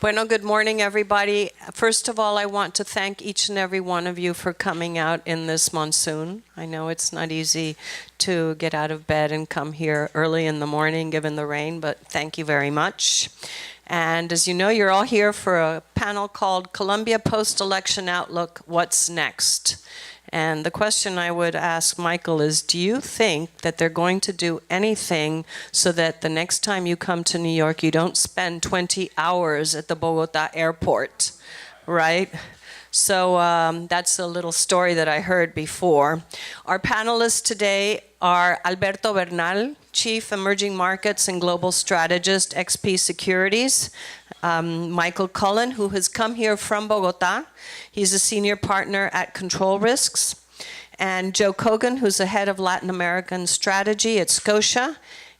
Bueno, good morning, everybody. First of all, I want to thank each and every one of you for coming out in this monsoon. I know it's not easy to get out of bed and come here early in the morning given the rain, but thank you very much. And as you know, you're all here for a panel called Colombia Post-Election Outlook, What's Next? And the question I would ask Michael is, do you think that they're going to do anything so that the next time you come to New York, you don't spend 20 hours at the Bogotá airport, right? So that's a little story that I heard before. Our panelists today are Alberto Bernal, Chief Emerging Markets and Global Strategist, XP Securities. Michael Cullen, who has come here from Bogotá. He's a senior partner at Control Risks. And Joe Kogan, who's the head of Latin American strategy at Scotia.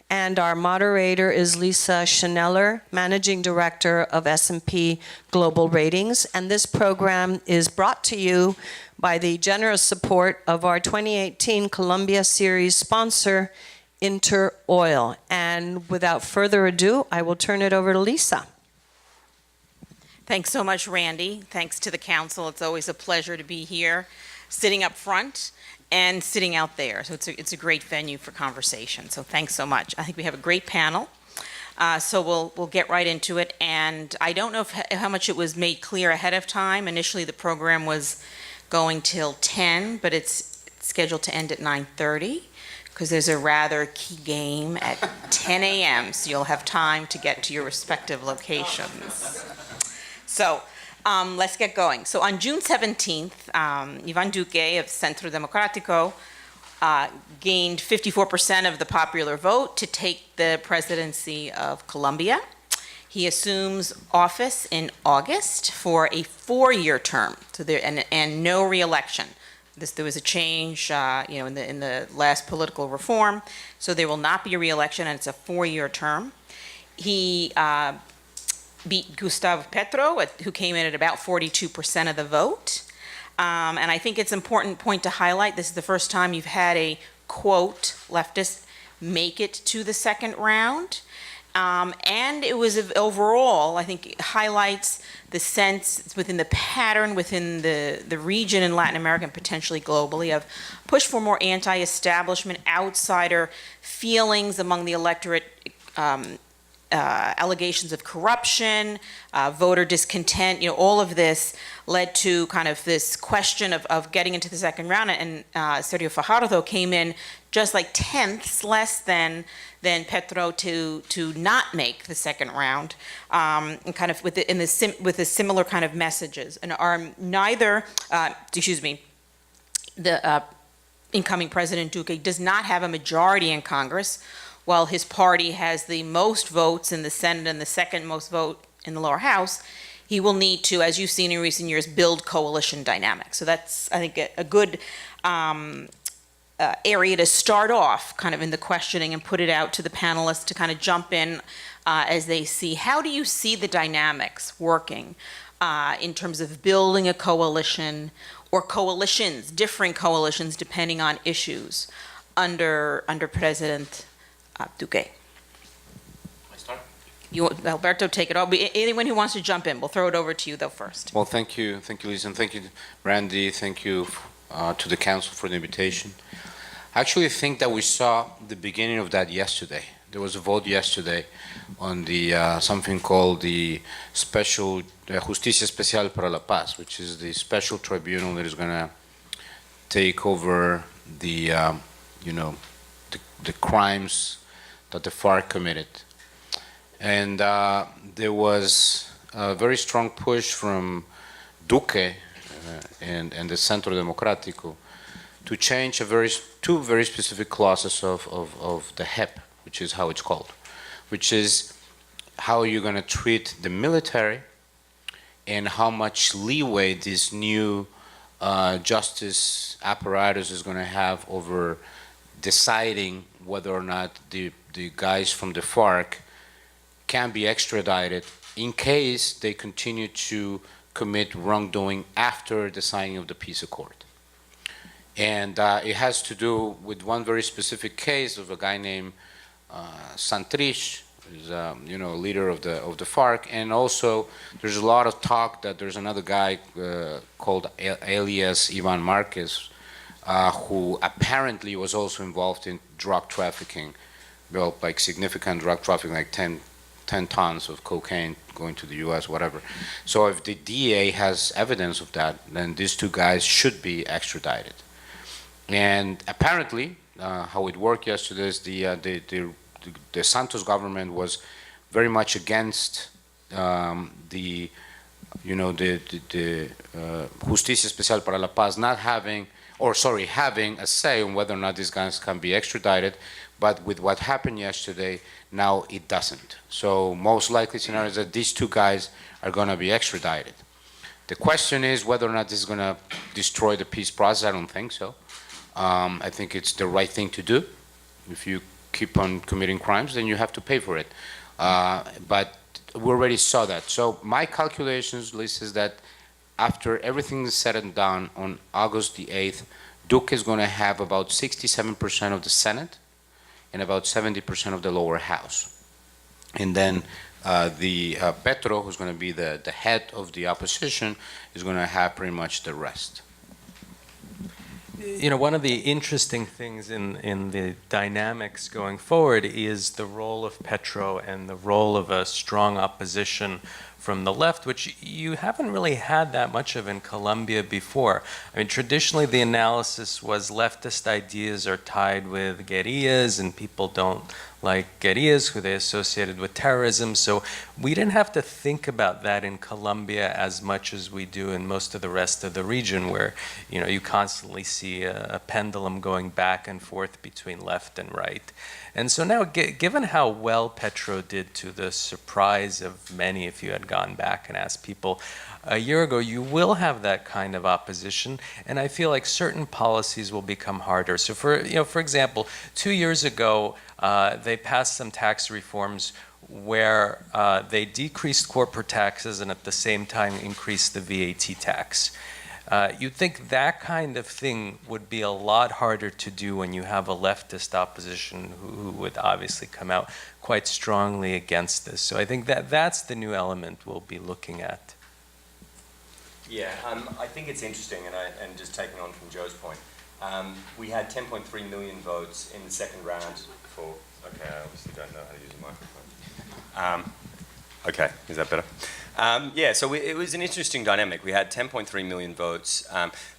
And our moderator is Lisa Schneller, Managing Director of S&P Global Ratings. And this program is brought to you by the generous support of our 2018 Colombia Series sponsor, Inter Oil. And without further ado, I will turn it over to Lisa. Thanks so much, Randy. Thanks to the council. It's always a pleasure to be here, sitting up front and sitting out there. So it's a great venue for conversation. So thanks so much. I think we have a great panel. So we'll get right into it. And I don't know how much it was made clear ahead of time. Initially, the program was going till 10, but it's scheduled to end at 9:30 because there's a rather key game at 10 a.m. So you'll have time to get to your respective locations. So let's get going. So on June 17th, Iván Duque of Centro Democrático gained 54% of the popular vote to take the presidency of Colombia. He assumes office in August for a 4-year term, so and no re-election. There was a change, in the last political reform, so there will not be a re-election, and it's a 4-year term. He beat Gustavo Petro, who came in at about 42% of the vote. And I think it's an important point to highlight. This is the first time you've had a, quote, leftist make it to the second round. And it was overall, I think, it highlights the sense within the pattern within the region in Latin America and potentially globally of push for more anti-establishment, outsider feelings among the electorate, allegations of corruption, voter discontent, all of this led to kind of this question of getting into the second round. And Sergio Fajardo came in just like tenths less than Petro to not make the second round, and kind of with the similar kind of messages. And the incoming President Duque does not have a majority in Congress, while his party has the most votes in the Senate and the second most vote in the lower house. He will need to, as you've seen in recent years, build coalition dynamics. So that's, I think, a good area to start off kind of in the questioning and put it out to the panelists to kind of jump in as they see. How do you see the dynamics working in terms of building a coalition or coalitions, different coalitions depending on issues under President Duque? I start? Alberto, take it off. Anyone who wants to jump in, we'll throw it over to you though first. Well, thank you, Lisa, and thank you, Randy. Thank you to the council for the invitation. I actually think that we saw the beginning of that yesterday. There was a vote yesterday on the something called the Special Justicia Especial para la Paz, which is the special tribunal that is going to take over the crimes that the FARC committed. And there was a very strong push from Duque and the Centro Democrático to change two very specific clauses of the HEP, which is how it's called, which is how you're going to treat the military and how much leeway this new justice apparatus is going to have over deciding whether or not the guys from the FARC can be extradited in case they continue to commit wrongdoing after the signing of the peace accord. And it has to do with one very specific case of a guy named Santrich, is leader of the FARC, and also there's a lot of talk that there's another guy called alias Iván Marquez, who apparently was also involved in drug trafficking, well, like significant drug trafficking, like 10 tons of cocaine going to the U.S., whatever. So if the DEA has evidence of that, then these two guys should be extradited. And apparently, how it worked yesterday is the Santos government was very much against the Justicia Especial para la Paz not having, having a say on whether or not these guys can be extradited. But with what happened yesterday, now it doesn't. So most likely scenario is that these two guys are going to be extradited. The question is whether or not this is going to destroy the peace process. I don't think so. I think it's the right thing to do. If you keep on committing crimes, then you have to pay for it. But we already saw that. So my calculations, Liz, is that after everything is said and done on August the 8th, Duque is going to have about 67% of the Senate and about 70% of the lower house. And then Petro, who's going to be the head of the opposition, is going to have pretty much the rest. One of the interesting things in the dynamics going forward is the role of Petro and the role of a strong opposition from the left, which you haven't really had that much of in Colombia before. I mean, traditionally the analysis was leftist ideas are tied with guerrillas, and people don't like guerrillas who they associated with terrorism. So we didn't have to think about that in Colombia as much as we do in most of the rest of the region, where you constantly see a pendulum going back and forth between left and right. And so now, given how well Petro did, to the surprise of many, if you had gone back and asked people a year ago, you will have that kind of opposition, and I feel like certain policies will become harder. So for example, 2 years ago, they passed some tax reforms where they decreased corporate taxes and at the same time increased the VAT tax. You'd think that kind of thing would be a lot harder to do when you have a leftist opposition who would obviously come out quite strongly against this. So I think that's the new element we'll be looking at. Yeah, I think it's interesting, and just taking on from Joe's point, we had 10.3 million votes in the second round for, okay, I obviously don't know how to use a microphone. Okay, is that better? Yeah, so it was an interesting dynamic. We had 10.3 million votes.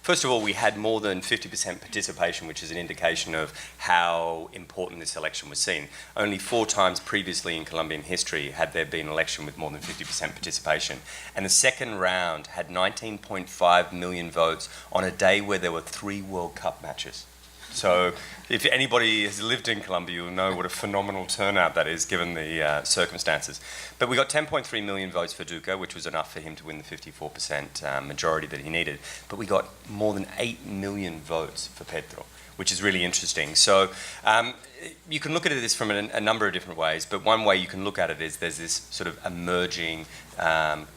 First of all, we had more than 50% participation, which is an indication of how important this election was seen. Only 4 times previously in Colombian history had there been an election with more than 50% participation. And the second round had 19.5 million votes on a day where there were 3 World Cup matches. So if anybody has lived in Colombia, you'll know what a phenomenal turnout that is, given the circumstances. But we got 10.3 million votes for Duque, which was enough for him to win the 54% majority that he needed. But we got more than 8 million votes for Petro, which is really interesting. So you can look at this from a number of different ways, but one way you can look at it is there's this sort of emerging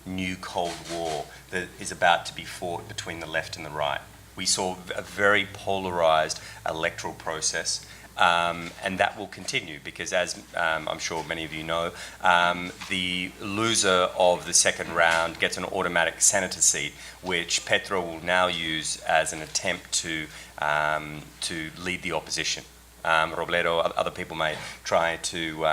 new Cold War that is about to be fought between the left and the right. We saw a very polarized electoral process, and that will continue because, as I'm sure many of you know, the loser of the second round gets an automatic senator seat, which Petro will now use as an attempt to lead the opposition. Robledo, other people may try to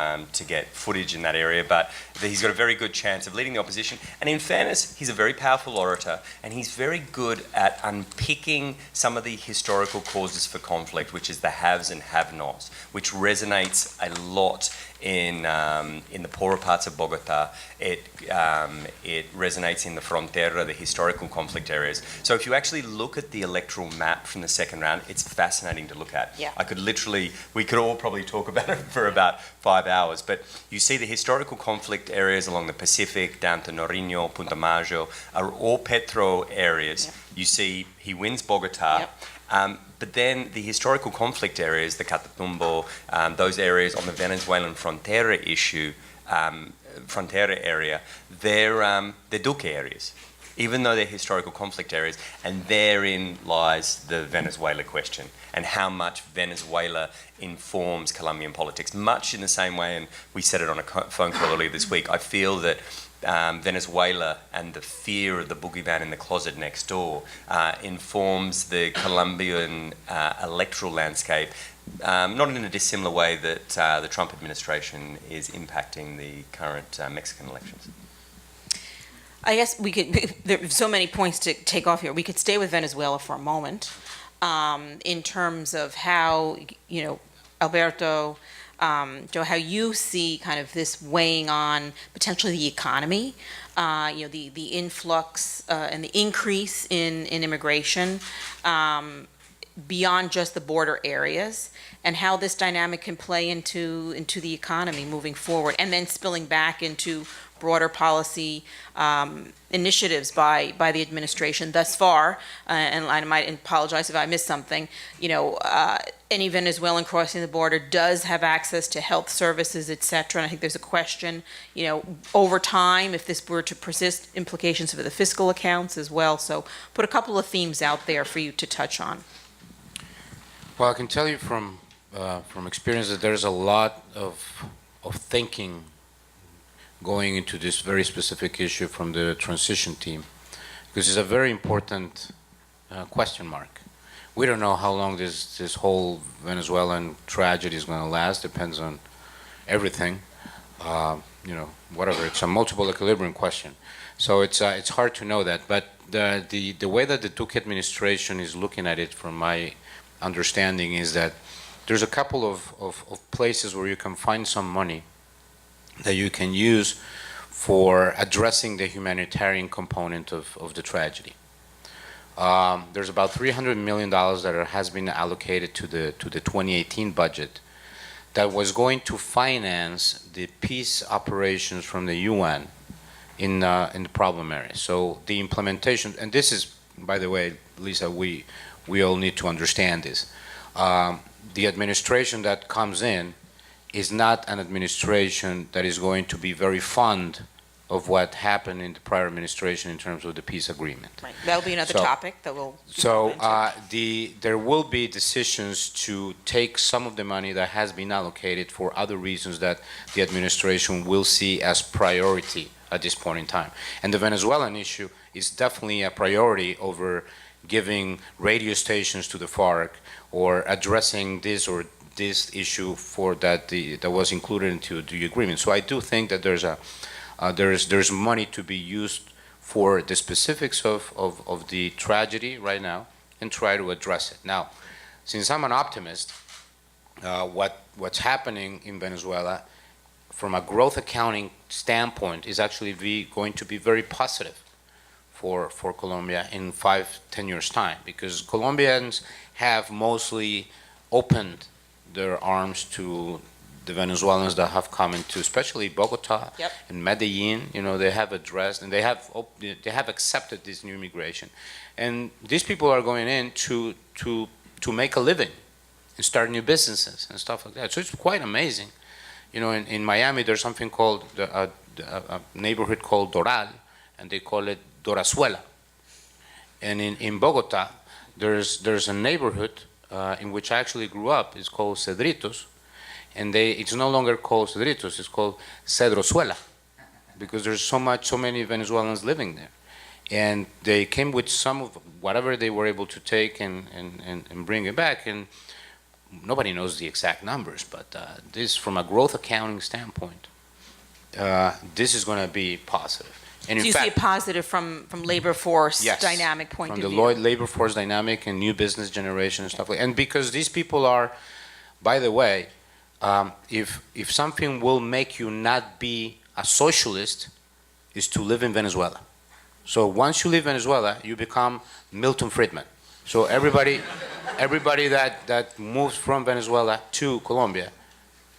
get footage in that area, but he's got a very good chance of leading the opposition. And in fairness, he's a very powerful orator, and he's very good at unpicking some of the historical causes for conflict, which is the haves and have-nots, which resonates a lot in the poorer parts of Bogotá. It resonates in the frontera, the historical conflict areas. So if you actually look at the electoral map from the second round, it's fascinating to look at. Yeah. We could all probably talk about it for about 5 hours, but you see the historical conflict areas along the Pacific, down to Nariño, Punta Mayo, are all Petro areas. Yep. You see he wins Bogotá. Yep. But then the historical conflict areas, the Catatumbo, those areas on the Venezuelan frontera area, they're Duque areas. even though they're historical conflict areas, and therein lies the Venezuela question and how much Venezuela informs Colombian politics. Much in the same way, and we said it on a phone call earlier this week, I feel that Venezuela and the fear of the boogeyman in the closet next door informs the Colombian electoral landscape, not in a dissimilar way that the Trump administration is impacting the current Mexican elections. I guess we could, there are so many points to take off here. We could stay with Venezuela for a moment in terms of how, you know, Alberto, Joe, how you see kind of this weighing on potentially the economy, you know, the influx and the increase in immigration beyond just the border areas, and how this dynamic can play into the economy moving forward, and then spilling back into broader policy initiatives by the administration thus far. And I might apologize if I missed something. You know, any Venezuelan crossing the border does have access to health services, et cetera. And I think there's a question, you know, over time, if this were to persist, implications for the fiscal accounts as well. So put a couple of themes out there for you to touch on. Well, I can tell you from experience that there's a lot of thinking going into this very specific issue from the transition team, because it's a very important question mark. We don't know how long this whole Venezuelan tragedy is going to last. Depends on everything, you know, whatever. It's a multiple equilibrium question, so it's hard to know that. But the way that the Duque administration is looking at it, from my understanding, is that there's a couple of places where you can find some money that you can use for addressing the humanitarian component of the tragedy. There's about $300 million that has been allocated to the 2018 budget that was going to finance the peace operations from the UN in the problem area. So the implementation, and this is, by the way, Lisa, we all need to understand this. The administration that comes in is not an administration that is going to be very fond of what happened in the prior administration in terms of the peace agreement. Right. That'll be another topic that we'll. So there will be decisions to take some of the money that has been allocated for other reasons that the administration will see as priority at this point in time. And the Venezuelan issue is definitely a priority over giving radio stations to the FARC or addressing this or this issue for that was included into the agreement. So I do think that there's money to be used for the specifics of the tragedy right now and try to address it. Now, since I'm an optimist, what's happening in Venezuela from a growth accounting standpoint is actually going to be very positive for Colombia in 5-10 years time, because Colombians have mostly opened their arms to the Venezuelans that have come into, especially Bogotá and Medellin. You know, they have addressed and they have accepted this new immigration, and these people are going in to make a living and start new businesses and stuff like that. So it's quite amazing. You know, in Miami, there's something called a neighborhood called Doral, and they call it Dorazuela. And in Bogotá, there's a neighborhood in which I actually grew up. It's called Cedritos, and it's no longer called Cedritos. It's called Cedrozuela, because there's so many Venezuelans living there, and they came with some of whatever they were able to take and bring it back. And nobody knows the exact numbers, but this, from a growth accounting standpoint, this is going to be positive. And so you see a positive from labor force dynamic point of view? From the labor force dynamic and new business generation and stuff like that. And because these people are, by the way, if something will make you not be a socialist, is to live in Venezuela. So once you leave Venezuela, you become Milton Friedman. So everybody that moves from Venezuela to Colombia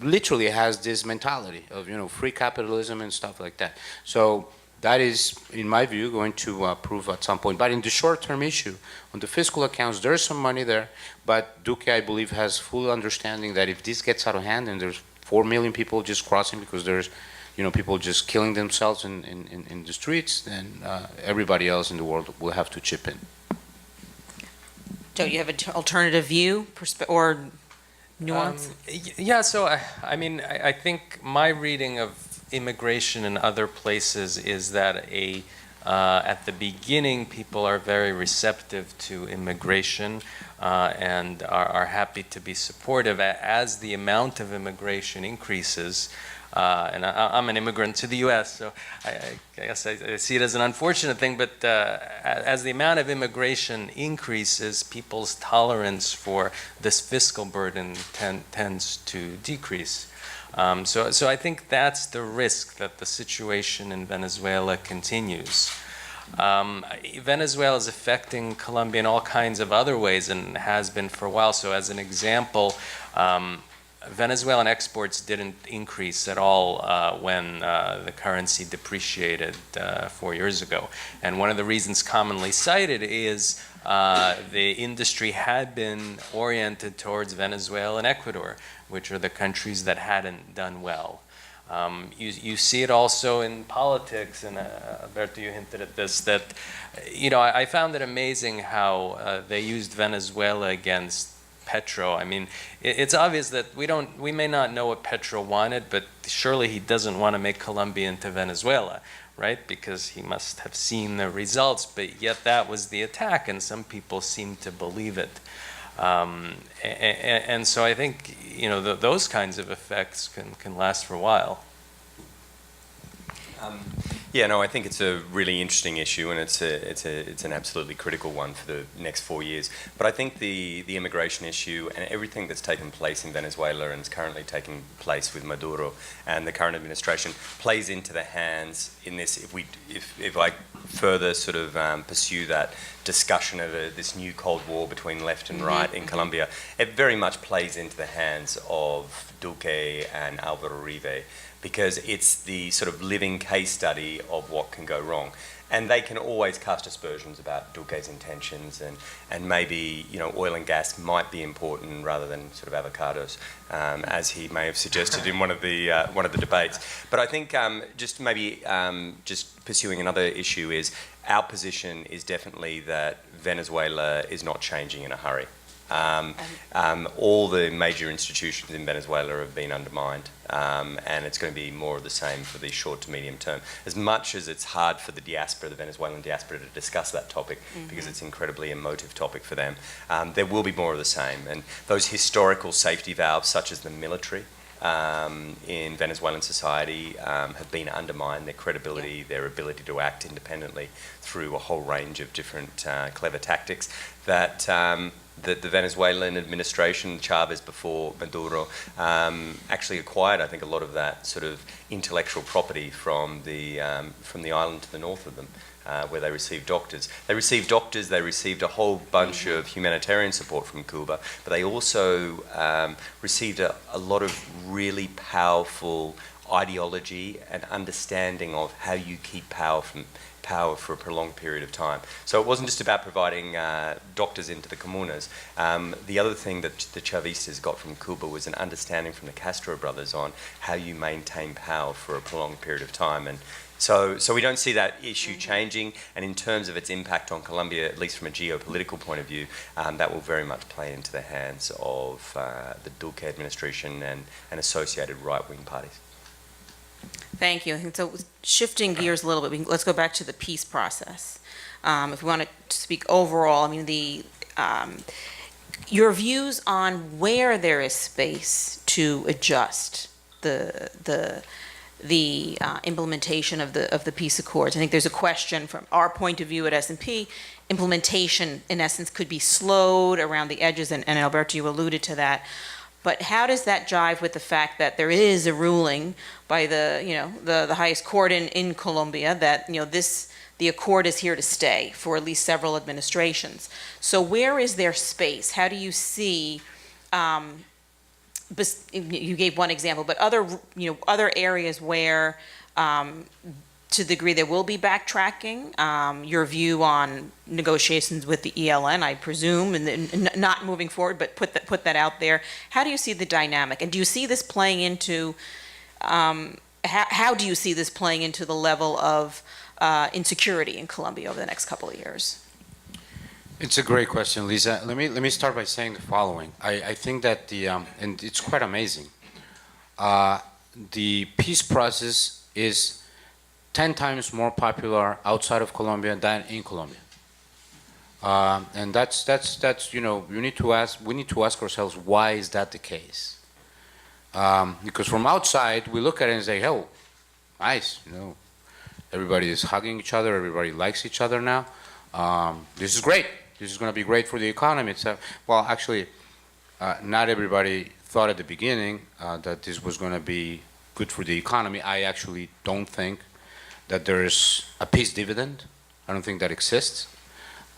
literally has this mentality of, you know, free capitalism and stuff like that. So that is, in my view, going to prove at some point. But in the short-term issue, on the fiscal accounts, there's some money there. But Duque, I believe, has full understanding that if this gets out of hand and there's 4 million people just crossing because there's people just killing themselves in the streets, then everybody else in the world will have to chip in. Don't you have an alternative view or nuance? Yeah, so I think my reading of immigration in other places is that at the beginning people are very receptive to immigration and are happy to be supportive. As the amount of immigration increases, and I'm an immigrant to the U.S., so I guess I see it as an unfortunate thing, but as the amount of immigration increases, people's tolerance for this fiscal burden tends to decrease. So I think that's the risk, that the situation in Venezuela continues. Venezuela is affecting Colombia in all kinds of other ways and has been for a while. So as an example, Venezuelan exports didn't increase at all when the currency depreciated 4 years ago. And one of the reasons commonly cited is the industry had been oriented towards Venezuela and Ecuador, which are the countries that hadn't done well. You see it also in politics, and Alberto, you hinted at this, that, I found it amazing how they used Venezuela against Petro. I mean, it's obvious that we may not know what Petro wanted, but surely he doesn't want to make Colombia into Venezuela, right? Because he must have seen the results, but yet that was the attack, and some people seem to believe it. And so I think, those kinds of effects can last for a while. I think it's a really interesting issue, and it's an absolutely critical one for the next 4 years. But I think the immigration issue and everything that's taken place in Venezuela and is currently taking place with Maduro and the current administration plays into the hands in this. If I further sort of pursue that discussion of this new Cold War between left and right in Colombia, it very much plays into the hands of Duque and Alvaro Uribe, because it's the sort of living case study of what can go wrong. And they can always cast aspersions about Duque's intentions, and maybe oil and gas might be important rather than sort of avocados, as he may have suggested in one of the debates. But I think just pursuing another issue is our position is definitely that Venezuela is not changing in a hurry. All the major institutions in Venezuela have been undermined, and it's going to be more of the same for the short to medium term. As much as it's hard for the Venezuelan diaspora to discuss that topic, because it's an incredibly emotive topic for them, there will be more of the same. And those historical safety valves, such as the military, in Venezuelan society have been undermined, their credibility, their ability to act independently through a whole range of different clever tactics that the Venezuelan administration, Chavez before Maduro, actually acquired, I think, a lot of that sort of intellectual property from the island to the north of them, where they received doctors. They received a whole bunch of humanitarian support from Cuba, but they also received a lot of really powerful ideology and understanding of how you keep power for a prolonged period of time. So it wasn't just about providing doctors into the comunas. The other thing that the Chavistas got from Cuba was an understanding from the Castro brothers on how you maintain power for a prolonged period of time. And so we don't see that issue changing, and in terms of its impact on Colombia, at least from a geopolitical point of view, that will very much play into the hands of the Duque administration and associated right-wing parties. Thank you. And so shifting gears a little bit, let's go back to the peace process. If we want to speak overall, your views on where there is space to adjust the implementation of the peace accords. I think there's a question from our point of view at S&P. Implementation, in essence, could be slowed around the edges, and Alberto, you alluded to that. But how does that jive with the fact that there is a ruling by the highest court in Colombia that the accord is here to stay for at least several administrations? So where is there space? How do you see? You gave one example, but other areas where, to the degree there will be backtracking, your view on negotiations with the ELN, I presume, and not moving forward, but put that out there. How do you see the dynamic? And do you see this playing into how do you see this playing into the level of insecurity in Colombia over the next couple of years? It's a great question, Lisa. Let me start by saying the following. I think that and it's quite amazing. The peace process is 10 times more popular outside of Colombia than in Colombia. And that's we need to ask ourselves, why is that the case? Because from outside we look at it and say, oh, nice, everybody is hugging each other, everybody likes each other now. This is great. This is going to be great for the economy. Well, actually, not everybody thought at the beginning that this was going to be good for the economy. I actually don't think that there's a peace dividend. I don't think that exists.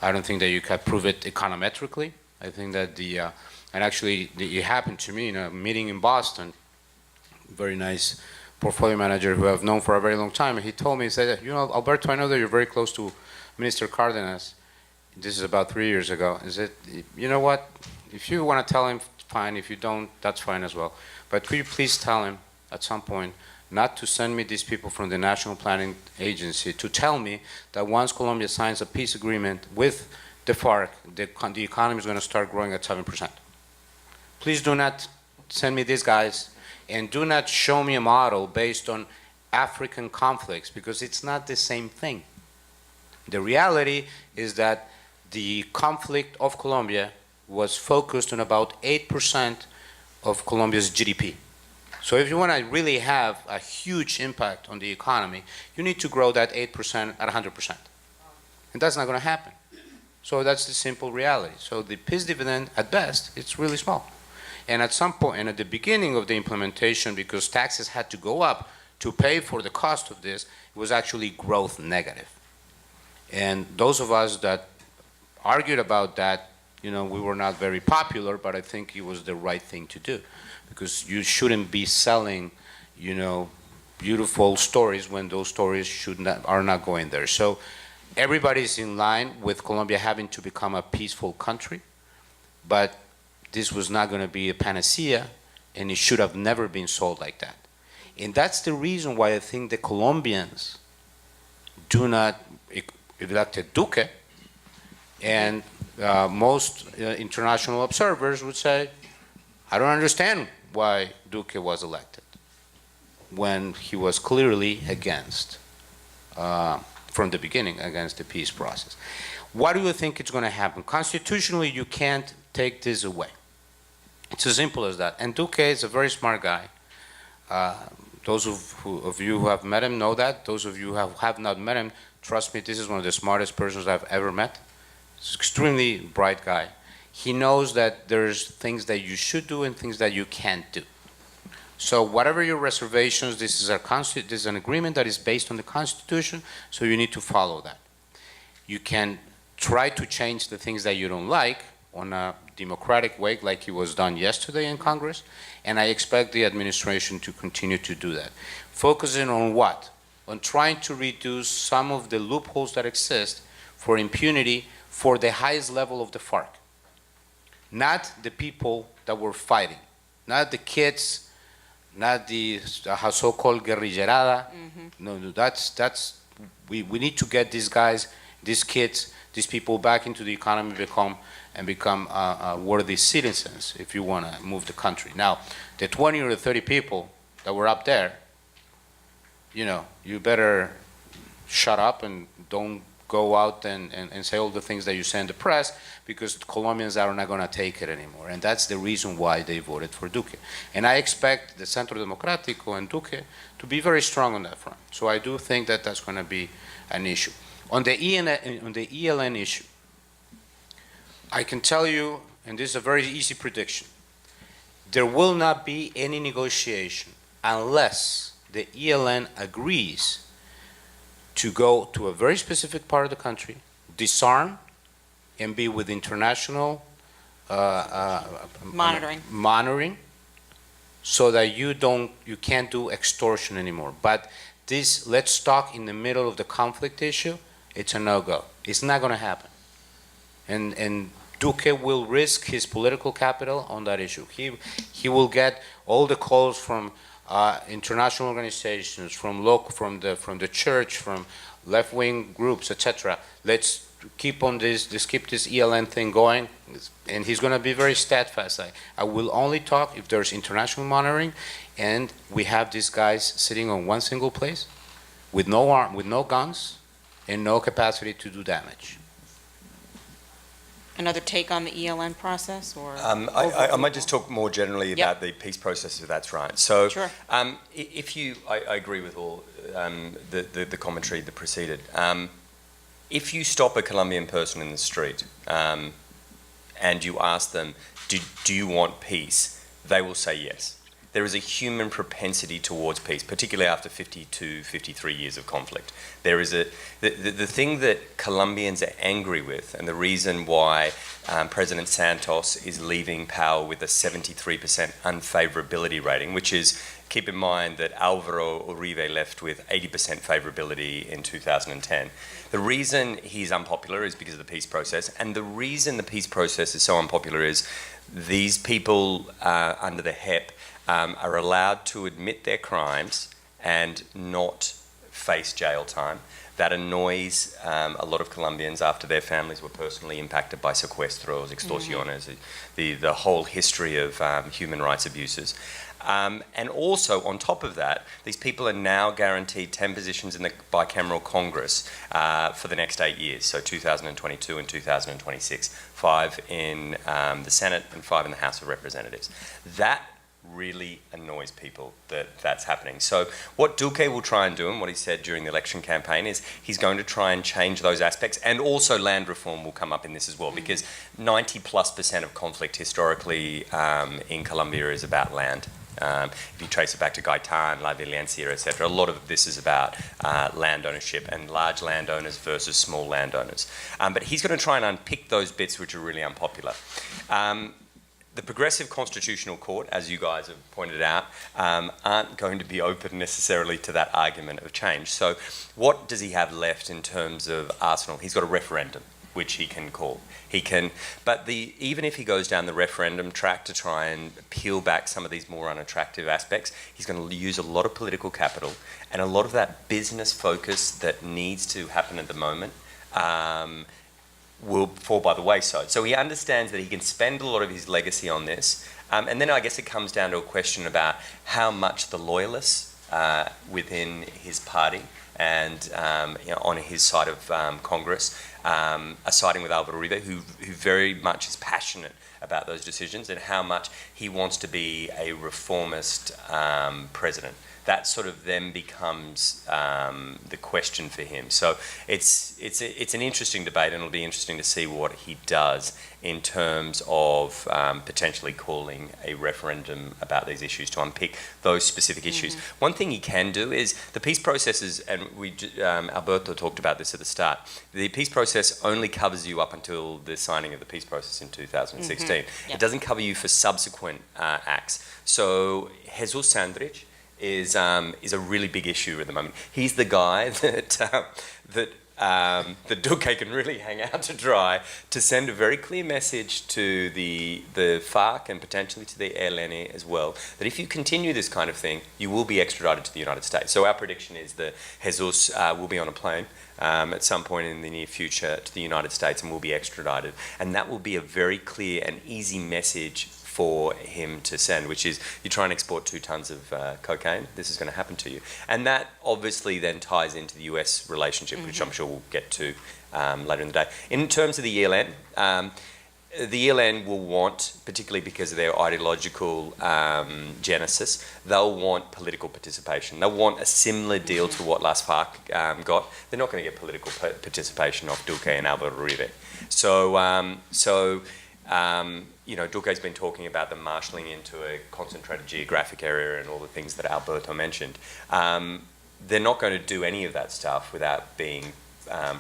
I don't think that you can prove it econometrically. I think that and actually it happened to me in a meeting in Boston, very nice portfolio manager who I've known for a very long time. He told me, he said, Alberto, I know that you're very close to Minister Cardenas. This is about 3 years ago. He said, you know what, if you want to tell him, fine. If you don't, that's fine as well. But could you please tell him at some point not to send me these people from the National Planning Agency to tell me that once Colombia signs a peace agreement with the FARC, the economy is going to start growing at 7%. Please do not send me these guys, and do not show me a model based on African conflicts, because it's not the same thing. The reality is that the conflict of Colombia was focused on about 8% of Colombia's GDP. So if you want to really have a huge impact on the economy, you need to grow that 8% at 100%. And that's not going to happen. So that's the simple reality. So the peace dividend, at best, it's really small. And at some point, and at the beginning of the implementation, because taxes had to go up to pay for the cost of this, it was actually growth negative. And those of us that argued about that, we were not very popular, but I think it was the right thing to do. Because you shouldn't be selling, beautiful stories when those stories are not going there. So everybody's in line with Colombia having to become a peaceful country, but this was not going to be a panacea, and it should have never been sold like that. And that's the reason why I think the Colombians do not elected Duque, and most international observers would say, I don't understand why Duque was elected when he was clearly against, from the beginning, against the peace process. What do you think is going to happen? Constitutionally, you can't take this away. It's as simple as that. And Duque is a very smart guy. Those of you who have met him know that. Those of you who have not met him, trust me, this is one of the smartest persons I've ever met. He's an extremely bright guy. He knows that there's things that you should do and things that you can't do. So whatever your reservations, this is an agreement that is based on the Constitution, so you need to follow that. You can try to change the things that you don't like on a democratic way, like it was done yesterday in Congress, and I expect the administration to continue to do that. Focusing on what? On trying to reduce some of the loopholes that exist for impunity for the highest level of the FARC. Not the people that were fighting, not the kids, not the so-called guerrillerada. No, we need to get these guys, these kids, these people back into the economy, become worthy citizens if you want to move the country. Now, the 20 or the 30 people that were up there, you better shut up and don't go out and say all the things that you say in the press, because Colombians are not going to take it anymore. And that's the reason why they voted for Duque. And I expect the Centro Democrático and Duque to be very strong on that front. So I do think that that's going to be an issue. On the ELN issue, I can tell you, and this is a very easy prediction, there will not be any negotiation unless the ELN agrees to go to a very specific part of the country, disarm, and be with international monitoring, so that you can't do extortion anymore. But this, let's talk in the middle of the conflict issue, it's a no-go. It's not going to happen. And Duque will risk his political capital on that issue. He will get all the calls from international organizations, from the church, from left-wing groups, etc. Let's keep this ELN thing going, and he's going to be very steadfast. I will only talk if there's international monitoring, and we have these guys sitting on one single place with no arm, with no guns, and no capacity to do damage. Another take on the ELN process, or? I might just talk more generally about the peace process, if that's right. So, Sure. I agree with all the commentary that preceded. If you stop a Colombian person in the street and you ask them, do you want peace? They will say yes. There is a human propensity towards peace, particularly after 52, 53 years of conflict. There is the thing that Colombians are angry with, and the reason why President Santos is leaving power with a 73% unfavorability rating, which is, keep in mind that Álvaro Uribe left with 80% favorability in 2010. The reason he's unpopular is because of the peace process, and the reason the peace process is so unpopular is these people under the HEP are allowed to admit their crimes and not face jail time. That annoys a lot of Colombians after their families were personally impacted by secuestros, extorsiones, the whole history of human rights abuses. And also, on top of that, these people are now guaranteed 10 positions in the bicameral Congress for the next 8 years, so 2022 and 2026, 5 in the Senate and 5 in the House of Representatives. That really annoys people that's happening. So what Duque will try and do, and what he said during the election campaign, is he's going to try and change those aspects, and also land reform will come up in this as well, because 90+% of conflict historically in Colombia is about land. If you trace it back to Gaitán, La Violencia, etc., a lot of this is about land ownership and large landowners versus small landowners. But he's going to try and unpick those bits which are really unpopular. The Progressive Constitutional Court, as you guys have pointed out, aren't going to be open necessarily to that argument of change. So what does he have left in terms of arsenal? He's got a referendum, which he can call. But even if he goes down the referendum track to try and peel back some of these more unattractive aspects, he's going to use a lot of political capital, and a lot of that business focus that needs to happen at the moment will fall by the wayside. So he understands that he can spend a lot of his legacy on this. And then I guess it comes down to a question about how much the loyalists within his party and on his side of Congress are siding with Álvaro Uribe, who very much is passionate about those decisions, and how much he wants to be a reformist president. That sort of then becomes the question for him. So it's an interesting debate, and it'll be interesting to see what he does in terms of potentially calling a referendum about these issues to unpick those specific issues. One thing he can do is the peace processes, and Alberto talked about this at the start, the peace process only covers you up until the signing of the peace process in 2016. Yep. It doesn't cover you for subsequent acts. So Jesus Sandrich is a really big issue at the moment. He's the guy that Duque can really hang out to dry to send a very clear message to the FARC and potentially to the ELN as well, that if you continue this kind of thing, you will be extradited to the United States. So our prediction is that Jesus will be on a plane at some point in the near future to the United States and will be extradited. And that will be a very clear and easy message for him to send, which is, you try and export 2 tons of cocaine, this is going to happen to you. And that obviously then ties into the US relationship, which I'm sure we'll get to later in the day. In terms of the ELN will want, particularly because of their ideological genesis, they'll want political participation. They'll want a similar deal to what Las FARC got. They're not going to get political participation off Duque and Álvaro Uribe. Duque's been talking about them marshalling into a concentrated geographic area and all the things that Alberto mentioned. They're not going to do any of that stuff without being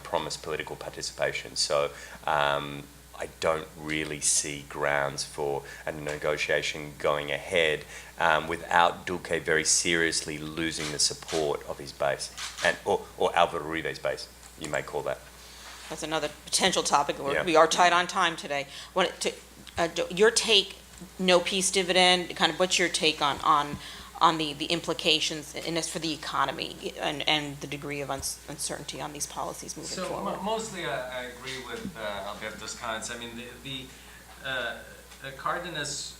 promised political participation. So I don't really see grounds for a negotiation going ahead without Duque very seriously losing the support of his base, or Álvaro Uribe's base, you may call that. That's another potential topic. Yeah. We are tight on time today. Your take, no peace dividend, kind of what's your take on on the implications in this for the economy and the degree of uncertainty on these policies moving forward. Mostly I agree with Alberto's comments. I mean, Cardenas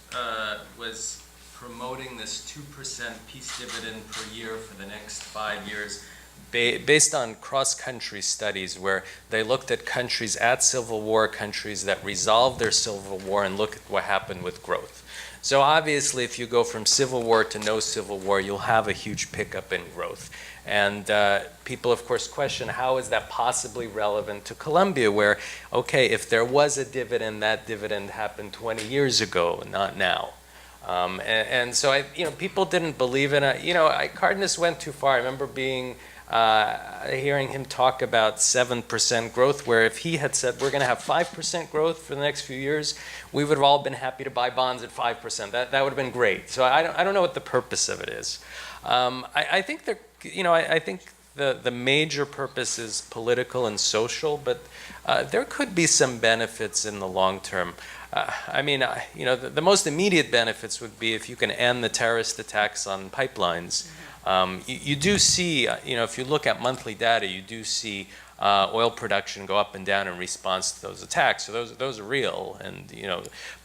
was promoting this 2% peace dividend per year for the next 5 years based on cross-country studies where they looked at countries at civil war, countries that resolved their civil war, and look at what happened with growth. So obviously, if you go from civil war to no civil war, you'll have a huge pickup in growth. And people, of course, question, how is that possibly relevant to Colombia, where, okay, if there was a dividend, that dividend happened 20 years ago, not now. And so, people didn't believe in it. Cardenas went too far. I remember hearing him talk about 7% growth, where if he had said we're going to have 5% growth for the next few years, we would have all been happy to buy bonds at 5%. That would have been great. So I don't know what the purpose of it is. I think I think the major purpose is political and social, but there could be some benefits in the long term. The most immediate benefits would be if you can end the terrorist attacks on pipelines. You do see, if you look at monthly data, you do see oil production go up and down in response to those attacks. So those are real, and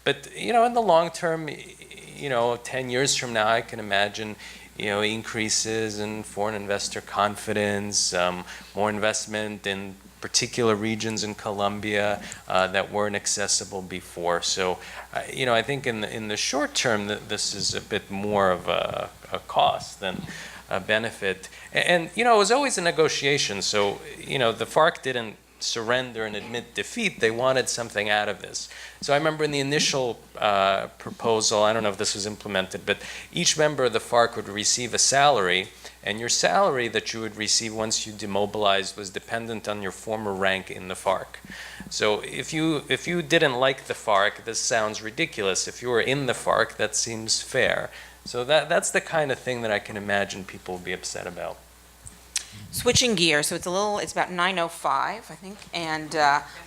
but in the long term, 10 years from now, I can imagine increases in foreign investor confidence, more investment in particular regions in Colombia that weren't accessible before. So, I think in the short term, this is a bit more of a cost than a benefit. And it was always a negotiation. So, the FARC didn't surrender and admit defeat. They wanted something out of this. So I remember in the initial proposal, I don't know if this was implemented, but each member of the FARC would receive a salary, and your salary that you would receive once you demobilized was dependent on your former rank in the FARC. So if you didn't like the FARC, this sounds ridiculous. If you were in the FARC, that seems fair. So that's the kind of thing that I can imagine people would be upset about. Switching gears, so it's about 9:05, I think, and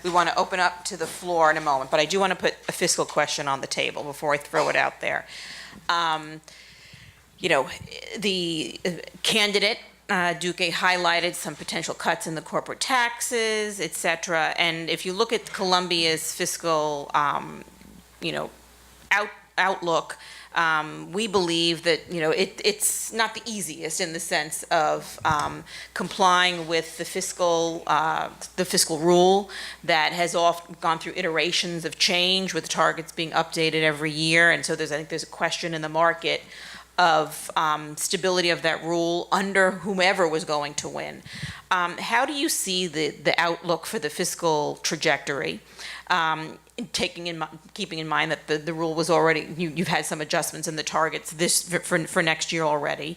we want to open up to the floor in a moment, but I do want to put a fiscal question on the table before I throw it out there. The candidate, Duque, highlighted some potential cuts in the corporate taxes, et cetera, and if you look at Colombia's fiscal, outlook, we believe that it's not the easiest in the sense of complying with the fiscal rule that has often gone through iterations of change, with targets being updated every year, and so I think there's a question in the market of stability of that rule under whomever was going to win. How do you see the outlook for the fiscal trajectory? Keeping in mind that the rule was already, you've had some adjustments in the targets for next year already.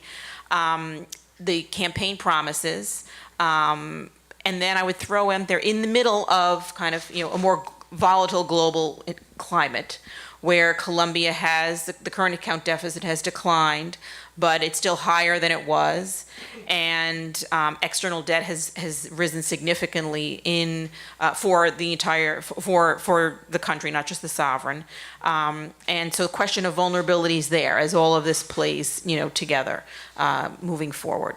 The campaign promises, and then I would throw in, they're in the middle of kind of a more volatile global climate, where Colombia has, the current account deficit has declined, but it's still higher than it was, and external debt has risen significantly for the country, not just the sovereign, and so the question of vulnerabilities there as all of this plays together moving forward.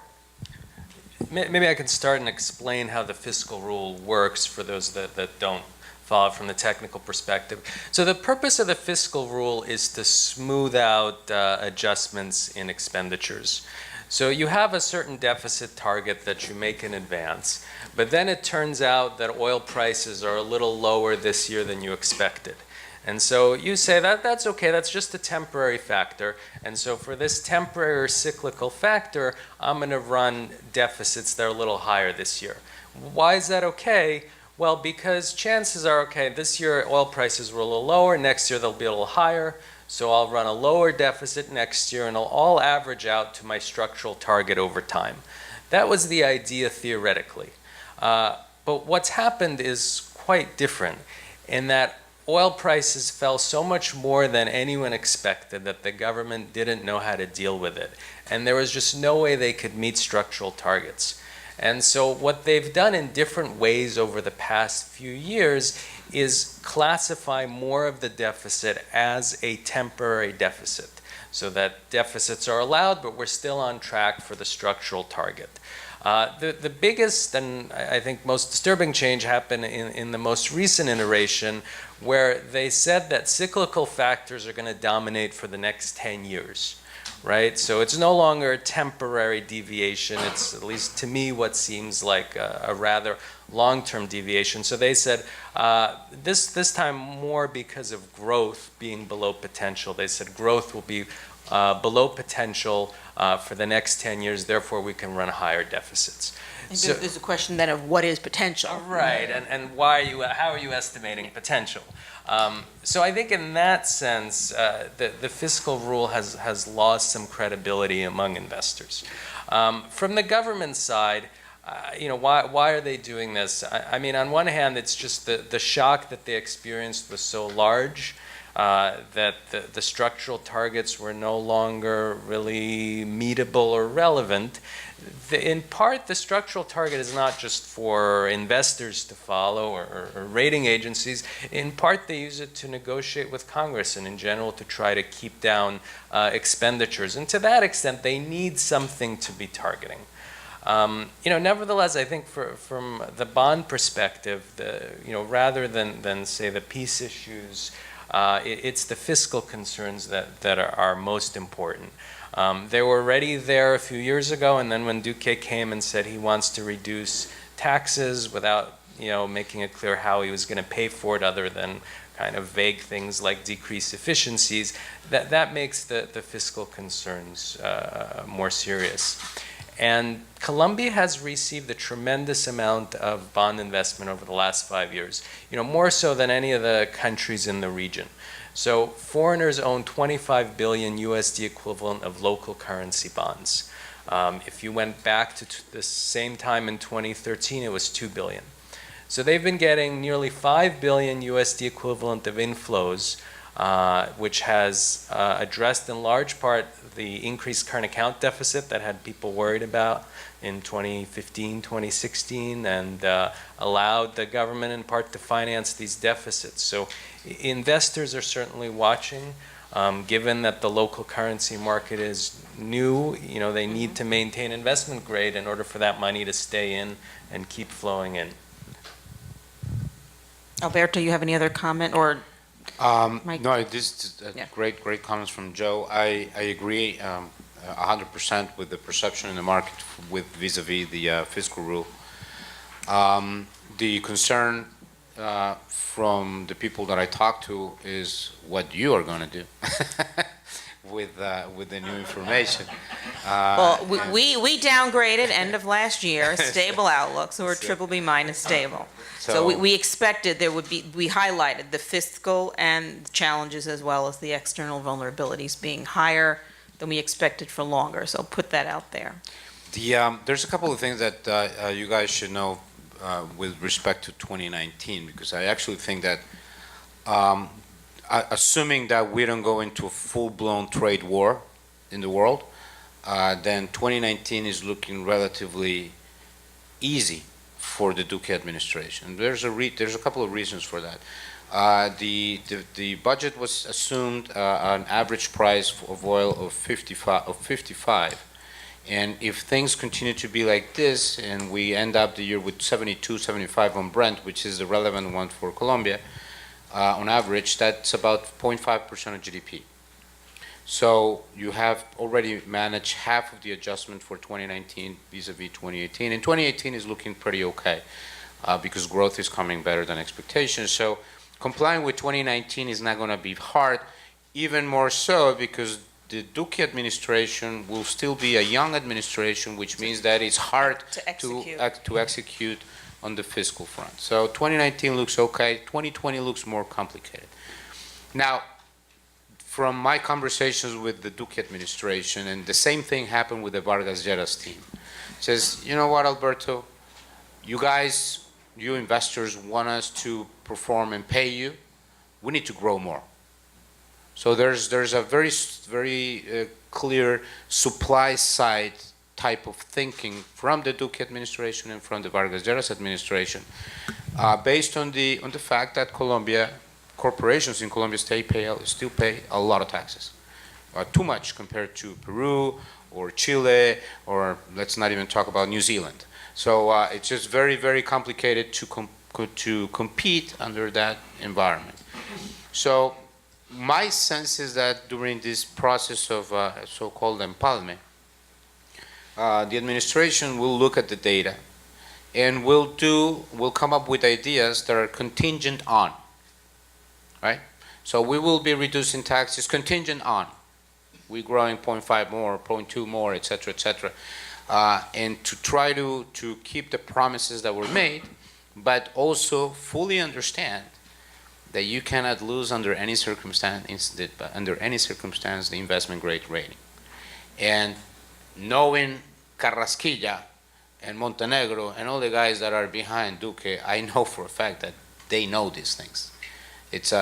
Maybe I can start and explain how the fiscal rule works for those that don't follow from the technical perspective. So the purpose of the fiscal rule is to smooth out adjustments in expenditures. So you have a certain deficit target that you make in advance, but then it turns out that oil prices are a little lower this year than you expected. And so you say that's okay, that's just a temporary factor. And so for this temporary or cyclical factor, I'm going to run deficits that are a little higher this year. Why is that okay? Well, because chances are, okay, this year oil prices were a little lower, next year they'll be a little higher, so I'll run a lower deficit next year and it'll all average out to my structural target over time. That was the idea theoretically. But what's happened is quite different in that oil prices fell so much more than anyone expected that the government didn't know how to deal with it. And there was just no way they could meet structural targets. And so what they've done in different ways over the past few years is classify more of the deficit as a temporary deficit. so that deficits are allowed, but we're still on track for the structural target. The biggest and I think most disturbing change happened in the most recent iteration, where they said that cyclical factors are going to dominate for the next 10 years, right? So it's no longer a temporary deviation. It's, at least to me, what seems like a rather long-term deviation. So they said this time more because of growth being below potential. They said growth will be below potential for the next 10 years, therefore we can run higher deficits. So, there's a question then of what is potential. Right, and how are you estimating potential? So I think in that sense, the fiscal rule has lost some credibility among investors. From the government side, why are they doing this? I mean, on one hand, it's just the shock that they experienced was so large that the structural targets were no longer really meetable or relevant. In part, the structural target is not just for investors to follow or rating agencies. In part, they use it to negotiate with Congress and in general to try to keep down expenditures. And to that extent, they need something to be targeting. Nevertheless, I think from the bond perspective, rather than say the peace issues, it's the fiscal concerns that are most important. They were already there a few years ago, and then when Duque came and said he wants to reduce taxes without making it clear how he was going to pay for it other than kind of vague things like decrease efficiencies, that makes the fiscal concerns more serious. And Colombia has received a tremendous amount of bond investment over the last 5 years, more so than any of the countries in the region. So foreigners own 25 billion USD equivalent of local currency bonds. If you went back to the same time in 2013, it was 2 billion. So they've been getting nearly 5 billion USD equivalent of inflows, which has addressed in large part the increased current account deficit that had people worried about in 2015, 2016, and allowed the government in part to finance these deficits. So investors are certainly watching. Given that the local currency market is new, they need to maintain investment grade in order for that money to stay in and keep flowing in. Alberto, you have any other comment or? Mike? No, this is great comments from Joe. I agree 100% with the perception in the market with vis-a-vis the fiscal rule. The concern from the people that I talk to is what you are going to do with the new information. Well, we downgraded end of last year, stable outlook, so we're BBB minus stable. So we expected there would be, we highlighted the fiscal and challenges as well as the external vulnerabilities being higher than we expected for longer. So put that out there. There's a couple of things that you guys should know with respect to 2019, because I actually think that assuming that we don't go into a full-blown trade war in the world, then 2019 is looking relatively easy for the Duque administration. There's a couple of reasons for that. The budget was assumed an average price of oil of 55. And if things continue to be like this, and we end up the year with 72, 75 on Brent, which is the relevant one for Colombia, on average, that's about 0.5% of GDP. So you have already managed half of the adjustment for 2019 vis-a-vis 2018. And 2018 is looking pretty okay because growth is coming better than expectations. So complying with 2019 is not going to be hard, even more so because the Duque administration will still be a young administration, which means that it's hard to execute on the fiscal front. So 2019 looks okay. 2020 looks more complicated. Now, from my conversations with the Duque administration, and the same thing happened with the Vargas Lleras team, says, you know what, Alberto, you guys, you investors want us to perform and pay you. We need to grow more. So there's a very clear supply side type of thinking from the Duque administration and from the Vargas Lleras administration, based on the fact that corporations in Colombia still pay a lot of taxes, too much compared to Peru or Chile, or let's not even talk about New Zealand. So it's just very, very complicated to compete under that environment. So my sense is that during this process of so-called empalme, the administration will look at the data and will come up with ideas that are contingent on, right? So we will be reducing taxes contingent on we growing 0.5 more, 0.2 more, et cetera, and to try to keep the promises that were made, but also fully understand that you cannot lose under any circumstance the investment grade rating. And knowing Carrasquilla and Montenegro and all the guys that are behind Duque, I know for a fact that they know these things. It's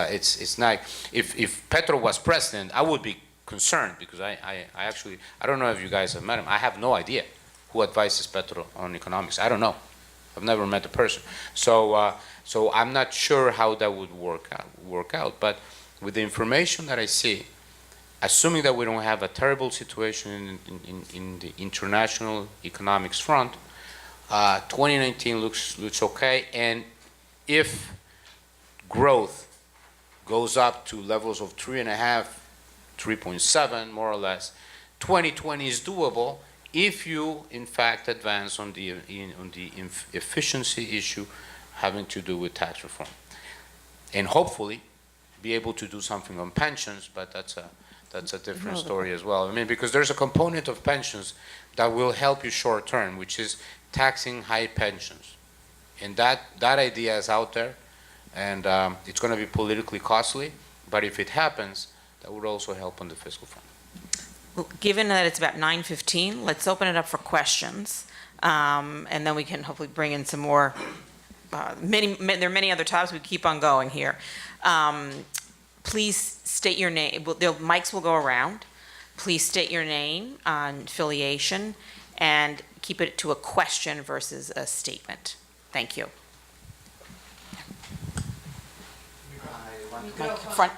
not, if Petro was president, I would be concerned, because I don't know if you guys have met him. I have no idea who advises Petro on economics. I don't know. I've never met the person. So I'm not sure how that would work out. But with the information that I see, assuming that we don't have a terrible situation in the international economics front, 2019 looks okay. And if growth goes up to levels of 3.5, 3.7, more or less, 2020 is doable if you, in fact, advance on the efficiency issue having to do with tax reform, and hopefully be able to do something on pensions. But that's a different story as well. I mean, because there's a component of pensions that will help you short term, which is taxing high pensions, and that idea is out there, and it's going to be politically costly. But if it happens, that would also help on the fiscal front. Well, given that it's about 9:15, let's open it up for questions, and then we can hopefully bring in some more. There are many other topics. We keep on going here. Please state your name. The mics will go around. Please state your name and affiliation, and keep it to a question versus a statement. Thank you. Front.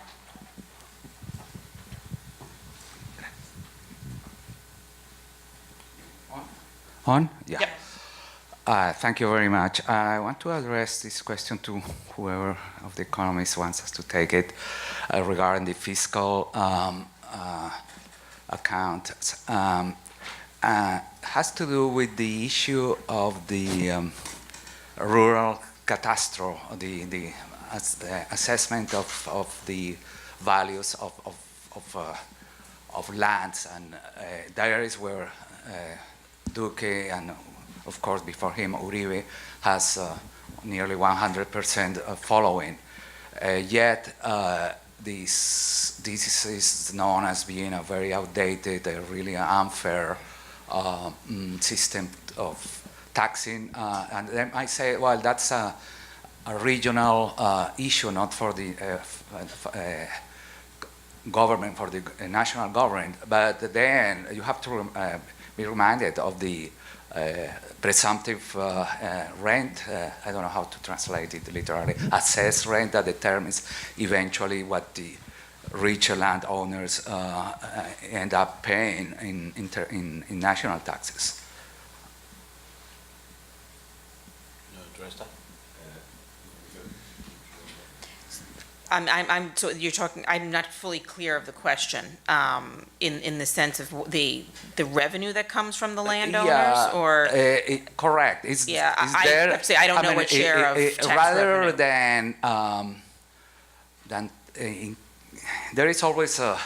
On? Yeah. Yep. Thank you very much. I want to address this question to whoever of the economists wants us to take it regarding the fiscal accounts. Has to do with the issue of the rural catastrophe, the assessment of the values of lands, and there is where Duque and, of course, before him, Uribe has nearly 100% following. Yet, this is known as being a very outdated, really unfair system of taxing. And then I say, well, that's a regional issue, not for the government, for the national government. But then you have to be reminded of the presumptive rent, I don't know how to translate it literally, assessed rent that determines eventually what the richer landowners end up paying in national taxes. So you're talking. I'm not fully clear of the question. In the sense of the revenue that comes from the landowners, yeah, or correct. I don't know what share of tax rather revenue. than there is always the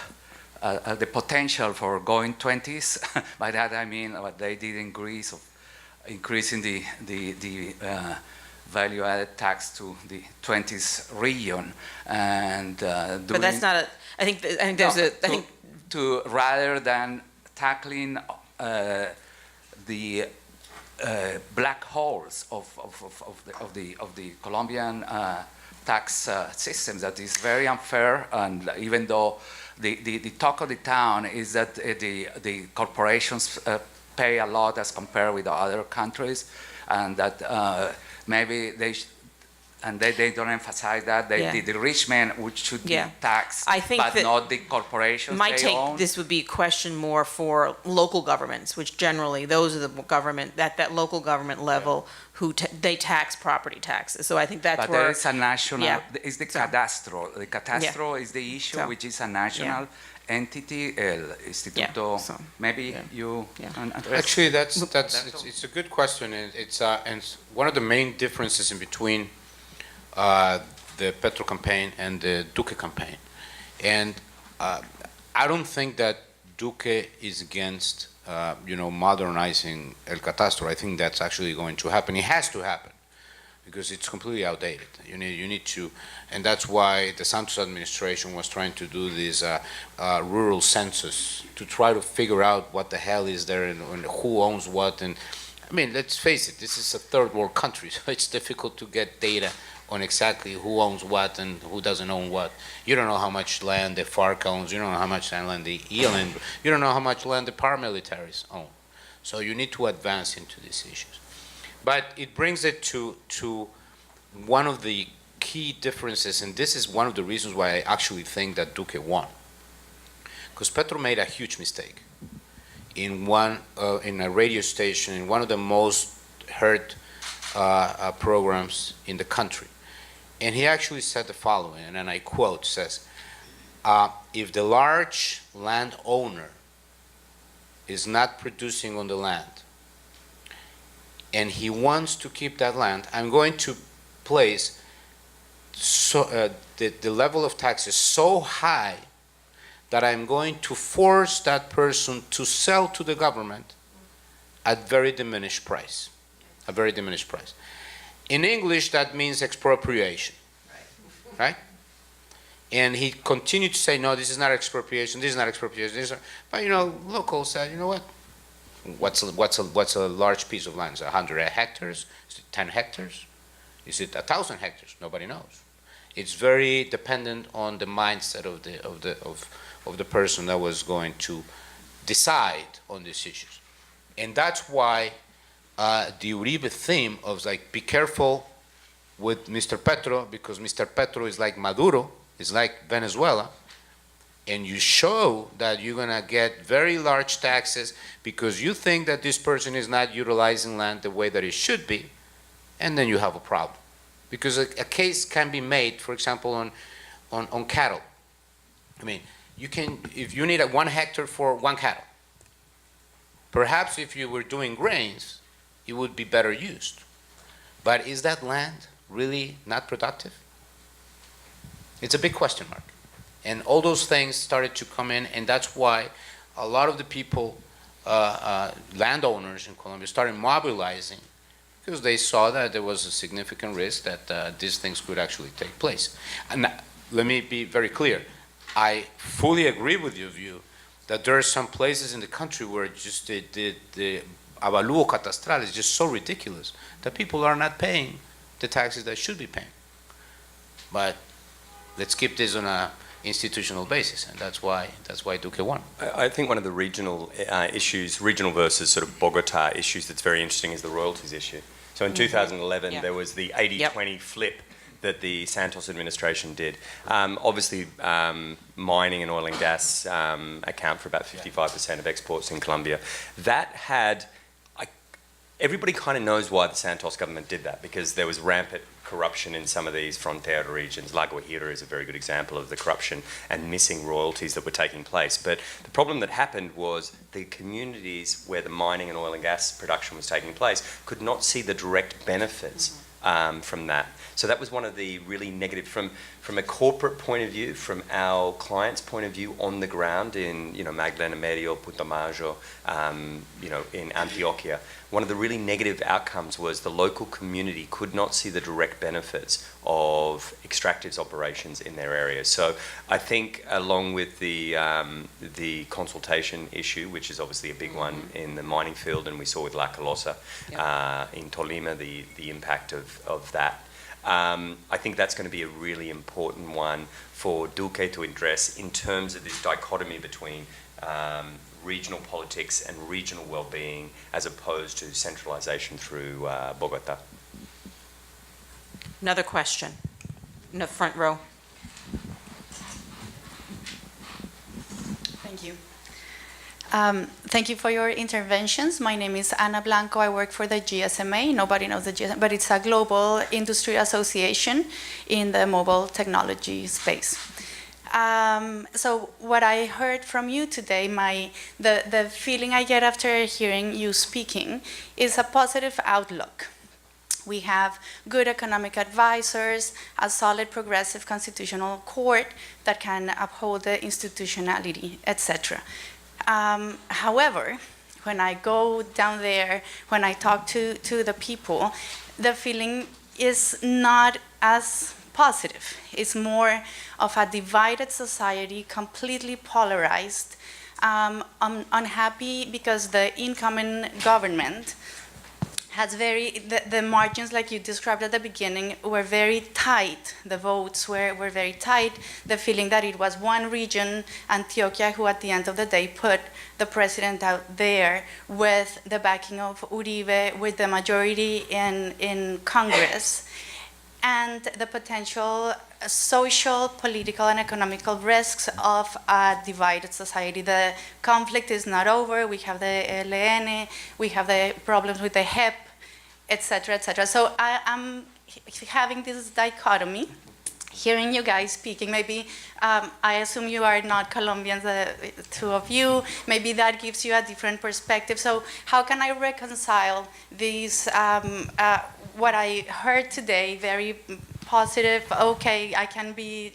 potential for going 20s. By that I mean what they did in Greece, of increasing the value-added tax to the 20s region, and but that's not a. I think there's a. I think to rather than tackling the black holes of the Colombian tax systems that is very unfair, and even though the talk of the town is that the corporations pay a lot as compared with the other countries, and that maybe And they don't emphasize that. Yeah. The rich men should be Yeah. taxed, I think but that not the corporations My they take, own. this would be a question more for local governments, which generally, those are the government, that local government level, who they tax property taxes. So I think that's But where. there is a national, Yeah. it's the So- cadastro. The cadastro is the issue, So- which is a national entity, el Instituto. so- Maybe you Yeah. can address. Actually, it's a good question, and it's one of the main differences in between the Petro campaign and the Duque campaign. And I don't think that Duque is against, modernizing El Catastro. I think that's actually going to happen. It has to happen because it's completely outdated. You need to, and that's why the Santos administration was trying to do this rural census to try to figure out what the hell is there and who owns what. And I mean, let's face it, this is a third world country, so it's difficult to get data on exactly who owns what and who doesn't own what. You don't know how much land the FARC owns, you don't know how much land the ELN, you don't know how much land the paramilitaries own. So you need to advance into these issues. But it brings it to one of the key differences, and this is one of the reasons why I actually think that Duque won. Because Petro made a huge mistake in a radio station, in one of the most heard programs in the country. And he actually said the following, and I quote, says, if the large landowner is not producing on the land, and he wants to keep that land, I'm going to place the level of taxes so high that I'm going to force that person to sell to the government at very diminished price, a very diminished price. In English, that means expropriation, right? And he continued to say, no, this is not expropriation, this is not expropriation, this is not. But locals said, you know what? What's a large piece of land? Is it 100 hectares? Is it 10 hectares? Is it 1,000 hectares? Nobody knows. It's very dependent on the mindset of the person that was going to decide on these issues. And that's why the Uribe theme of be careful with Mr. Petro, because Mr. Petro is like Maduro, is like Venezuela, and you show that you're going to get very large taxes because you think that this person is not utilizing land the way that it should be, and then you have a problem. Because a case can be made, for example, on cattle. I mean, if you need 1 hectare for 1 cattle, perhaps if you were doing grains, it would be better used. But is that land really not productive? It's a big question mark. And all those things started to come in, and that's why a lot of the people, landowners in Colombia, started mobilizing because they saw that there was a significant risk that these things could actually take place. And let me be very clear. I fully agree with your view that there are some places in the country where just the avalúo catastral is just so ridiculous that people are not paying the taxes they should be paying. But let's keep this on a institutional basis, and that's why Duque won. I think one of the regional issues, regional versus sort of Bogotá issues that's very interesting is the royalties issue. So in 2011, there was the 80-20 flip that the Santos administration did. Obviously, mining and oil and gas account for about 55% of exports in Colombia. That had, everybody kind of knows why the Santos government did that, because there was rampant corruption in some of these frontera regions. La Guajira is a very good example of the corruption and missing royalties that were taking place. But the problem that happened was the communities where the mining and oil and gas production was taking place could not see the direct benefits from that. So that was one of the really negative, from a corporate point of view, from our clients' point of view on the ground in Magdalena Medio, Putumayo, in Antioquia. One of the really negative outcomes was the local community could not see the direct benefits of extractive operations in their areas. So I think, along with the consultation issue, which is obviously a big one in the mining field, and we saw with La Colosa in Tolima, the impact of that. I think that's going to be a really important one for Duque to address in terms of this dichotomy between regional politics and regional well-being as opposed to centralization through Bogotá. Another question in the front row. Thank you. Thank you for your interventions. My name is Ana Blanco. I work for the GSMA. Nobody knows the GSMA, but it's a global industry association in the mobile technology space. So what I heard from you today, the feeling I get after hearing you speaking is a positive outlook. We have good economic advisors, a solid progressive constitutional court that can uphold the institutionality, etc. However, when I go down there, when I talk to the people, the feeling is not as positive. It's more of a divided society, completely polarized, unhappy because the incoming government has the margins, like you described at the beginning, were very tight. The votes were very tight. The feeling that it was one region, Antioquia, who at the end of the day put the president out there with the backing of Uribe, with the majority in Congress, and the potential social, political, and economical risks of a divided society. The conflict is not over. We have the ELN, we have the problems with the HEP, etc., etc. So I'm having this dichotomy, hearing you guys speaking. Maybe I assume you are not Colombians, the two of you. Maybe that gives you a different perspective. So how can I reconcile these, what I heard today, very positive, okay, I can be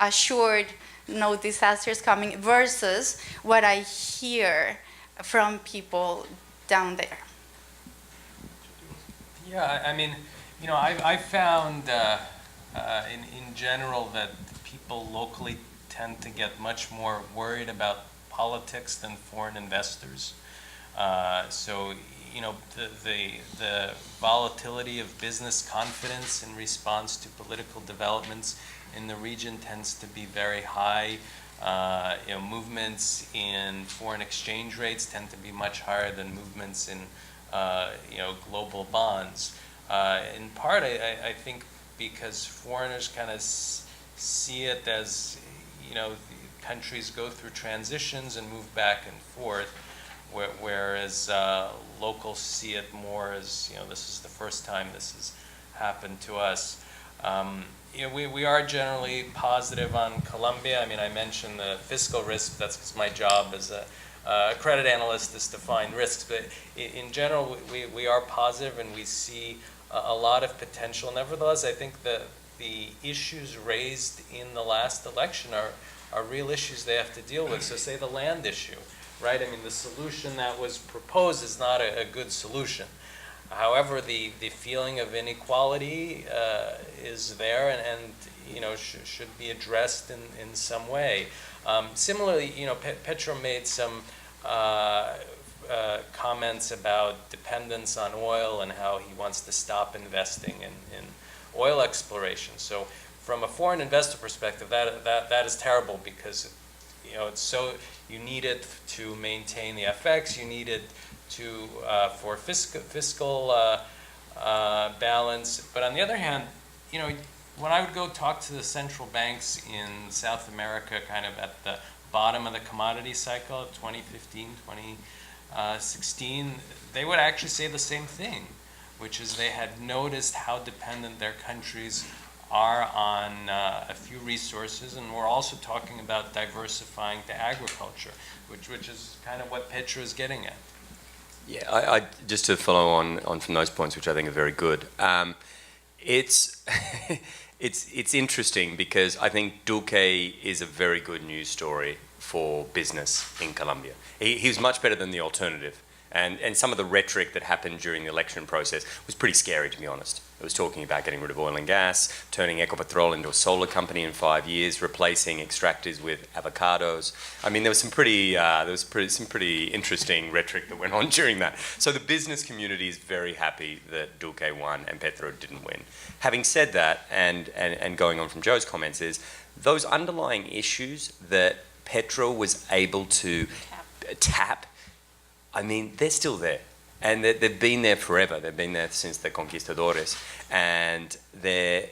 assured no disasters coming, versus what I hear from people down there? Yeah, I mean, you know, I found in general that people locally tend to get much more worried about politics than foreign investors. So, you know, the volatility of business confidence in response to political developments in the region tends to be very high. You know, movements in foreign exchange rates tend to be much higher than movements in you know, global bonds. In part, I think because foreigners kind of see it as, you know, countries go through transitions and move back and forth, whereas locals see it more as, you know, this is the first time this has happened to us. You know, we are generally positive on Colombia. I mean, I mentioned the fiscal risk. That's because my job as a credit analyst is to find risks. But in general, we are positive and we see a lot of potential. Nevertheless, I think the issues raised in the last election are real issues they have to deal with. So say the land issue, right? I mean, the solution that was proposed is not a good solution. However, the feeling of inequality is there and you know, should be addressed in some way. Similarly, you know, Petro made some comments about dependence on oil and how he wants to stop investing in oil exploration. So from a foreign investor perspective, that is terrible because, you know, it's so, you need it to maintain the FX, you need it to for fiscal balance. But on the other hand, you know, when I would go talk to the central banks in South America, kind of at the bottom of the commodity cycle of 2015, 2016, they would actually say the same thing, which is they had noticed how dependent their countries are on a few resources, and we're also talking about diversifying to agriculture, which is kind of what Petro is getting at. Yeah, I just to follow on from those points, which I think are very good. It's it's interesting because I think Duque is a very good news story for business in Colombia. He was much better than the alternative. And some of the rhetoric that happened during the election process was pretty scary, to be honest. It was talking about getting rid of oil and gas, turning Ecopetrol into a solar company in 5 years, replacing extractors with avocados. I mean, there was some pretty interesting rhetoric that went on during that. So the business community is very happy that Duque won and Petro didn't win. Having said that, and going on from Joe's comments, is those underlying issues that Petro was able to tap, I mean, they're still there. And they've been there forever. They've been there since the conquistadores, and they're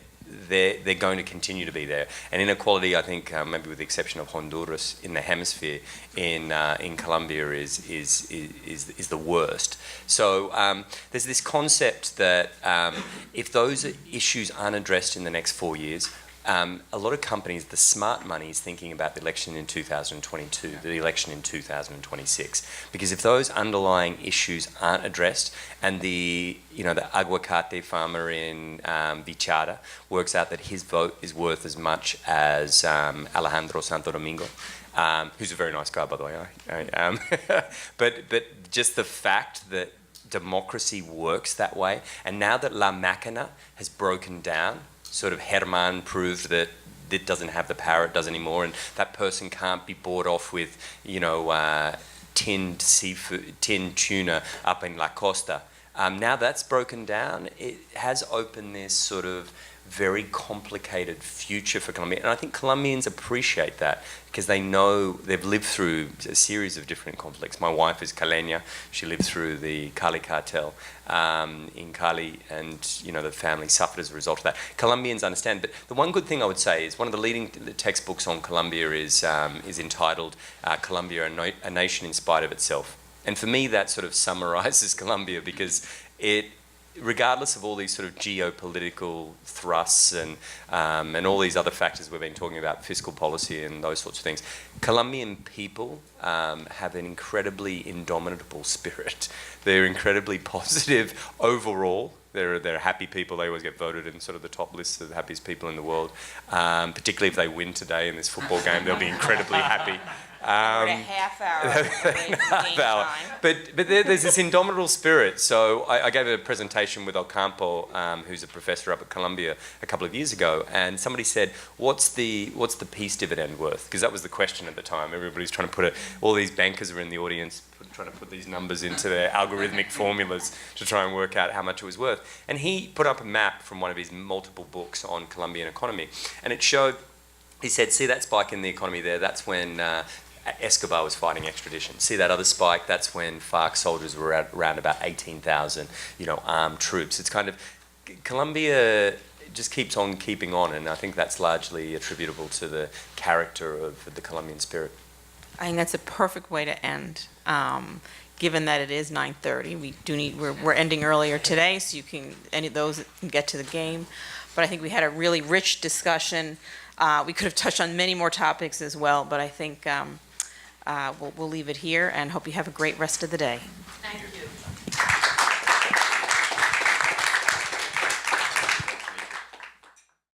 going to continue to be there. And inequality, I think, maybe with the exception of Honduras in the hemisphere, in Colombia is the worst. So there's this concept that if those issues aren't addressed in the next 4 years, a lot of companies, the smart money is thinking about the election in 2022, the election in 2026, because if those underlying issues aren't addressed, and the aguacate farmer in Vichada works out that his vote is worth as much as Alejandro Santo Domingo, who's a very nice guy, by the way. But just the fact that democracy works that way, and now that La Máquina has broken down, sort of Herman proved that it doesn't have the power it does anymore, and that person can't be bought off with, tinned seafood, tinned tuna up in La Costa. Now that's broken down, it has opened this sort of very complicated future for Colombia. And I think Colombians appreciate that because they know they've lived through a series of different conflicts. My wife is Caleña. She lived through the Cali cartel in Cali, and the family suffered as a result of that. Colombians understand. But the one good thing I would say is one of the leading textbooks on Colombia is entitled Colombia, a Nation in Spite of Itself. And for me, that sort of summarizes Colombia, because regardless of all these sort of geopolitical thrusts and all these other factors we've been talking about, fiscal policy and those sorts of things, Colombian people have an incredibly indomitable spirit. They're incredibly positive overall. They're happy people. They always get voted in sort of the top lists of the happiest people in the world. Particularly if they win today in this football game, they'll be incredibly happy. We're at a half hour. But there's this indomitable spirit. So I gave a presentation with Ocampo, who's a professor up at Columbia, a couple of years ago, and somebody said, "What's the peace dividend worth?" Because that was the question at the time. Everybody's trying to put all these bankers are in the audience trying to put these numbers into their algorithmic formulas to try and work out how much it was worth. And he put up a map from one of his multiple books on Colombian economy, and it showed. He said, "See that spike in the economy there? That's when Escobar was fighting extradition. See that other spike? That's when FARC soldiers were around about 18,000, armed troops." It's kind of, Colombia just keeps on keeping on, and I think that's largely attributable to the character of the Colombian spirit. I think that's a perfect way to end. Given that it is 9:30, we're ending earlier today, so any of those can get to the game. But I think we had a really rich discussion. We could have touched on many more topics as well, but I think we'll leave it here and hope you have a great rest of the day.